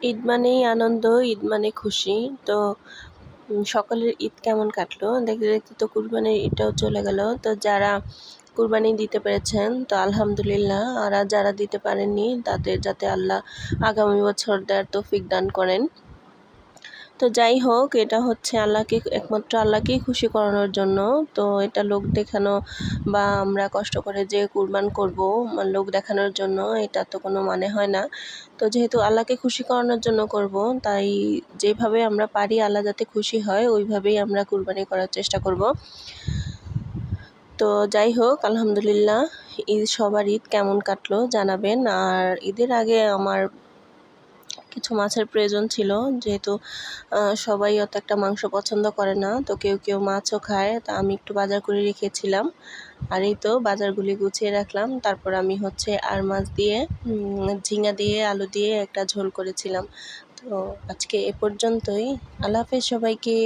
ঈদ মানেই আনন্দ, ঈদ মানে খুশি। তো সকলের ঈদ কেমন কাটলো? দেখতে, দেখতে তো কুরবানির ঈদটাও চলে গেল। তো যারা কুরবানি দিতে পেরেছেন তো আলহামদুলিল্লাহ। আর যারা দিতে পারেননি তাদের যাতে আল্লাহ আগামী বছর দেওয়ার তৌফিক দান করেন। তো যাই হোক, এটা হচ্ছে একমাত্র আল্লাহকেই খুশি করানোর জন্য। তো এটা লোক দেখানো বা আমরা কষ্ট করে যে কুরবান করব লোক দেখানোর জন্য, এটা তো কোনো মানে হয় না। তো যেহেতু আল্লাহকে খুশি করানোর জন্য করব, তাই যেভাবে আমরা পারি আল্লাহ যাতে খুশি হয় ওইভাবেই আমরা কুরবানি করার চেষ্টা করব। তো যাই হোক, আলহামদুলিল্লাহ। সবার ঈদ কেমন কাটলো জানাবেন। আর ঈদের আগে আমার কিছু মাছের প্রয়োজন ছিল, যেহেতু সবাই অত একটা মাংস পছন্দ করে না। তো কেউ কেউ মাছও খায়, তা আমি একটু বাজার করে রেখেছিলাম। আর এই তো বাজারগুলি গুছিয়ে রাখলাম। তারপর আমি হচ্ছে আর মাছ দিয়ে ঝিঙা দিয়ে আলু দিয়ে একটা ঝোল করেছিলাম। তো আজকে এ পর্যন্তই। আল্লাহ হাফেজ সবাইকে।